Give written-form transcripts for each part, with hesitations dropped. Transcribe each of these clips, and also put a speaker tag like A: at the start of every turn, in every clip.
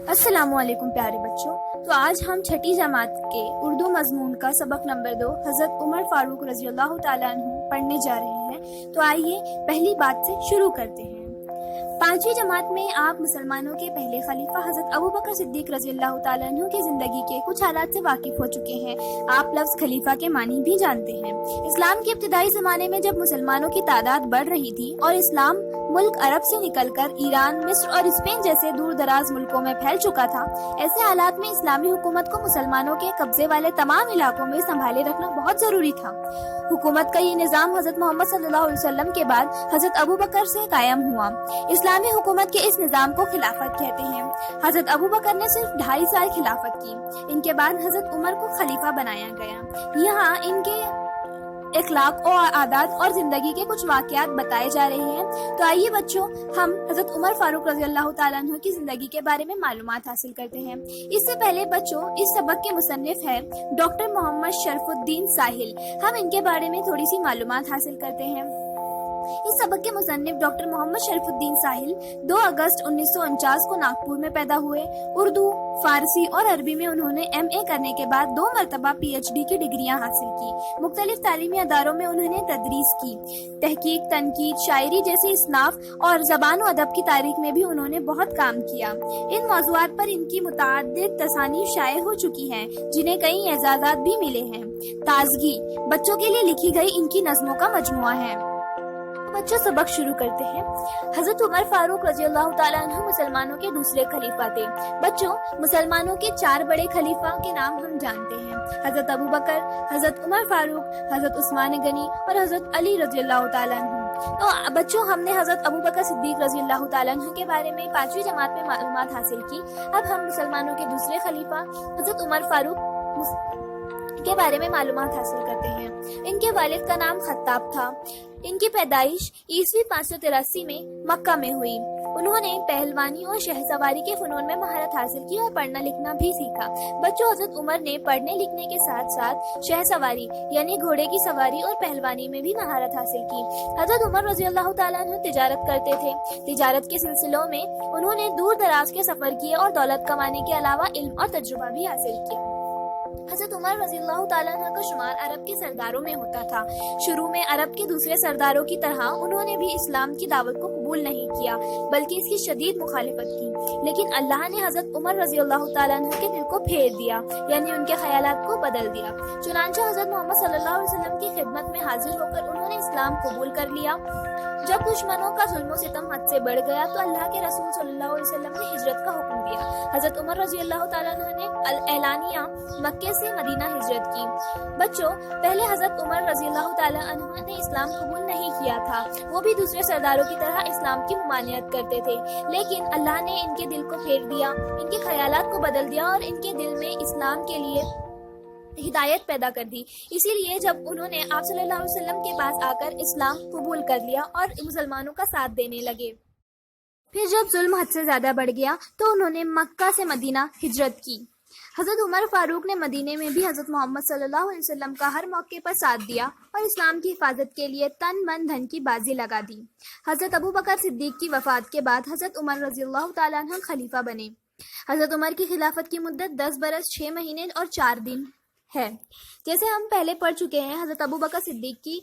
A: अस्सलाम वालेकुम प्यारे बच्चों। तो आज हम छठी जमात के उर्दू मजमून का सबक नंबर 2 हजरत उमर फारूक रजी अल्लाह ताला अन्हु पढ़ने जा रहे हैं। तो आइए पहली बात से शुरू करते हैं। पांचवी जमात में आप मुसलमानों के पहले खलीफा हजरत अबू बकर सिद्दीक रजी अल्लाह ताला अन्हु की जिंदगी के कुछ हालात से वाकिफ हो चुके हैं। आप लफ्ज खलीफा के मानी भी जानते हैं। इस्लाम के इब्तिदाई जमाने में जब मुसलमानों की तादाद बढ़ रही थी और इस्लाम मुल्क अरब से निकलकर ईरान, मिस्र और स्पेन जैसे दूर दराज मुल्कों में फैल चुका था, ऐसे हालात में इस्लामी हुकूमत को मुसलमानों के कब्जे वाले तमाम इलाकों में संभाले रखना बहुत जरूरी था। हुकूमत का ये निजाम हजरत मोहम्मद सल्लल्लाहु अलैहि वसल्लम के बाद हजरत अबू बकर से कायम हुआ। इस्लामी हुकूमत के इस निजाम को खिलाफत कहते हैं। हजरत अबू बकर ने सिर्फ 2.5 साल खिलाफत की। इनके बाद हजरत उमर को खलीफा बनाया गया। यहाँ इनके इखलाक और आदात और जिंदगी के कुछ वाकयात बताए जा रहे हैं। तो आइए बच्चों, हम हजरत उमर फारूक रजी अल्लाह ताला अन्हु की जिंदगी के बारे में मालूमात हासिल करते हैं। इससे पहले बच्चों, इस सबक के मुसन्निफ है डॉक्टर मोहम्मद शरफुद्दीन साहिल। हम इनके बारे में थोड़ी सी मालूमात हासिल करते हैं। इस सबक के मुसन्निफ डॉक्टर मोहम्मद शरफुद्दीन साहिल 2 अगस्त 1949 को नागपुर में पैदा हुए। उर्दू, फारसी और अरबी में उन्होंने MA करने के बाद 2 मरतबा PhD की डिग्रियां हासिल की। मुख्तलिफ तालीमी अदारों में उन्होंने तदरीस की। तहकीक, तनकीद, शायरी जैसी इसनाफ और ज़बान व अदब की तारीख में भी उन्होंने बहुत काम किया। इन मौज़ूआत पर इनकी मुतअद्दिद तसानीफ शाये हो चुकी हैं, जिन्हें कई एजाज़ात भी मिले हैं। ताज़गी बच्चों के लिए लिखी गई इनकी नज़्मों का मजमुआ है। बच्चों, सबक शुरू करते हैं। हजरत उमर फारूक रजी अल्लाह ताला अन्हु मुसलमानों के दूसरे खलीफा थे। बच्चों, मुसलमानों के 4 बड़े खलीफा के नाम हम जानते हैं: हजरत अबू बकर, हजरत उमर फारूक, हजरत उस्मान गनी और हजरत अली रजी अल्लाह ताला अन्हु। तो बच्चों, हमने हजरत अबू बकर सिद्दीक रजी अल्लाह ताला अन्हु के बारे में 5वीं जमात में मालूमात हासिल की। अब हम मुसलमानों के दूसरे खलीफा हजरत उमर फारूक के बारे में मालूमात हासिल करते हैं। इनके वालिद का नाम खत्ताब था। इनकी पैदाइश ईस्वी 583 में मक्का में हुई। उन्होंने पहलवानी और शहसवारी के फनून में महारत हासिल की और पढ़ना लिखना भी सीखा। बच्चों, हजरत उमर ने पढ़ने लिखने के साथ साथ शहसवारी यानी घोड़े की सवारी और पहलवानी में भी महारत हासिल की। हजरत उमर रजी अल्लाह ताला अन्हु तिजारत करते थे। तिजारत के सिलसिलों में उन्होंने दूर दराज के सफर किए और दौलत कमाने के अलावा इल्म और तजुर्बा भी हासिल किया। हजरत उमर रज़ी अल्लाह ताला अन्हु का शुमार अरब के सरदारों में होता था। शुरू में अरब के दूसरे सरदारों की तरह उन्होंने भी इस्लाम की दावत को कबूल नहीं किया, बल्कि इसकी शदीद मुखालिफत की। लेकिन अल्लाह ने हजरत उमर रज़ी अल्लाह ताला अन्हु के दिल को फेर दिया, यानी उनके ख्यालात को बदल दिया। चुनांचे हजरत मोहम्मद सल्लल्लाहु अलैहि वसल्लम की खिदमत में हाजिर होकर उन्होंने इस्लाम कबूल कर लिया। जब दुश्मनों का जुल्म सितम हद से बढ़ गया तो अल्लाह के रसूल सल्लल्लाहु अलैहि वसल्लम ने हिजरत का हुक्म दिया। हजरत उमर रज़ी अल्लाह ताला अन्हु ने एलानिया मक्के से मदीना हिजरत की। बच्चों, पहले हजरत उमर रज़ी अल्लाह ताला अन्हु ने इस्लाम कबूल नहीं किया था। वो भी दूसरे सरदारों की तरह इस्लाम की मुमानियत करते थे, लेकिन अल्लाह ने इनके दिल को फेर दिया, इनके ख्यालात को बदल दिया और इनके दिल में इस्लाम के लिए हिदायत पैदा कर दी। इसीलिए जब उन्होंने आप सल्लल्लाहु अलैहि वसल्लम के पास आकर इस्लाम कबूल कर लिया और मुसलमानों का साथ देने लगे। फिर जब जुल्म हद से ज्यादा बढ़ गया तो उन्होंने मक्का से मदीना हिजरत की। हजरत उमर फारूक ने मदीने में भी हजरत मोहम्मद सल्लल्लाहु अलैहि वसल्लम का हर मौके पर साथ दिया और इस्लाम की हिफाजत के लिए तन मन धन की बाजी लगा दी। हजरत अबू बकर सिद्दीक की वफात के बाद हजरत उमर रज़ी अल्लाह ताला अन्हु खलीफा बने। हजरत उमर की खिलाफत की मुद्दत 10 बरस 6 महीने और 4 दिन है। जैसे हम पहले पढ़ चुके हैं, हजरत अबू बकर सिद्दीक की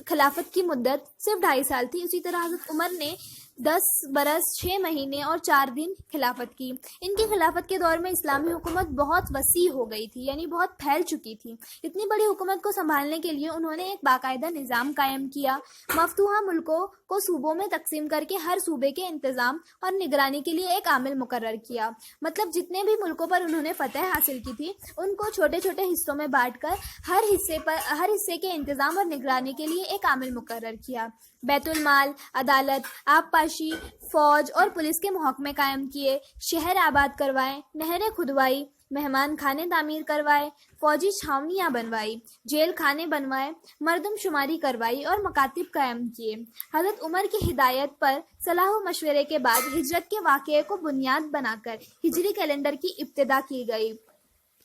A: खिलाफत की मुद्दत सिर्फ 2.5 साल थी। उसी तरह हजरत उमर ने 10 बरस 6 महीने और 4 दिन खिलाफत की। इनकी खिलाफत के दौर में इस्लामी हुकूमत बहुत वसी हो गई थी, यानी बहुत फैल चुकी थी। इतनी बड़ी हुकूमत को संभालने के लिए उन्होंने एक बाकायदा निज़ाम कायम किया। मफतूहा मुल्कों को सूबों में तकसीम करके हर सूबे के इंतजाम और निगरानी के लिए एक आमिल मुकर्रर किया। मतलब जितने भी मुल्कों पर उन्होंने फतह हासिल की थी, उनको छोटे छोटे हिस्सों में बांटकर हर हिस्से के इंतजाम और निगरानी के लिए एक आमिल मुकर्रर किया। बैतुल माल, अदालत, आबपाशी, फौज और पुलिस के महकमे कायम किए। शहर आबाद करवाए, नहरें खुदवाई, मेहमान खाने तामीर करवाए, फौजी छावनियां बनवाई, जेल खाने बनवाए, मर्दम शुमारी करवाई और मकातिब कायम किए। हजरत उमर की हिदायत पर सलाह व मशवरे के बाद हिजरत के वाक़ये को बुनियाद बनाकर हिजरी कैलेंडर की इब्तिदा की गई।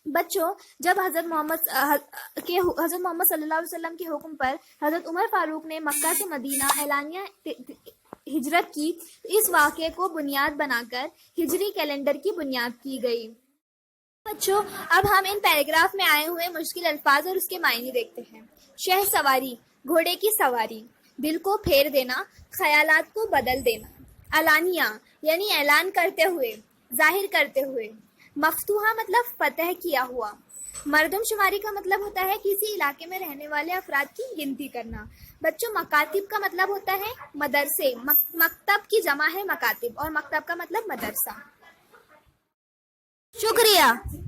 A: बच्चों, जब हजरत मोहम्मद सल्लल्लाहु अलैहि वसल्लम के हुक्म पर हजरत उमर फारूक ने मक्का से मदीना एलानिया ہجرت کی، اس واقعے کو بنیاد بنا کر ہجری کیلنڈر کی بنیاد کی گئی۔ بچوں، اب ہم ان پیراگراف میں آئے ہوئے مشکل الفاظ اور اس کے معنی دیکھتے ہیں۔ شہ سواری، گھوڑے کی سواری، دل کو پھیر دینا، خیالات کو بدل دینا۔ علانیہ یعنی اعلان کرتے ہوئے، ظاہر کرتے ہوئے۔ مفتوحہ مطلب فتح کیا ہوا۔ مردم شماری کا مطلب ہوتا ہے کسی علاقے میں رہنے والے افراد کی گنتی کرنا۔ بچوں، مکاتب کا مطلب ہوتا ہے مدرسے۔ مکتب کی جمع ہے مکاتب، اور مکتب کا مطلب مدرسہ۔ شکریہ۔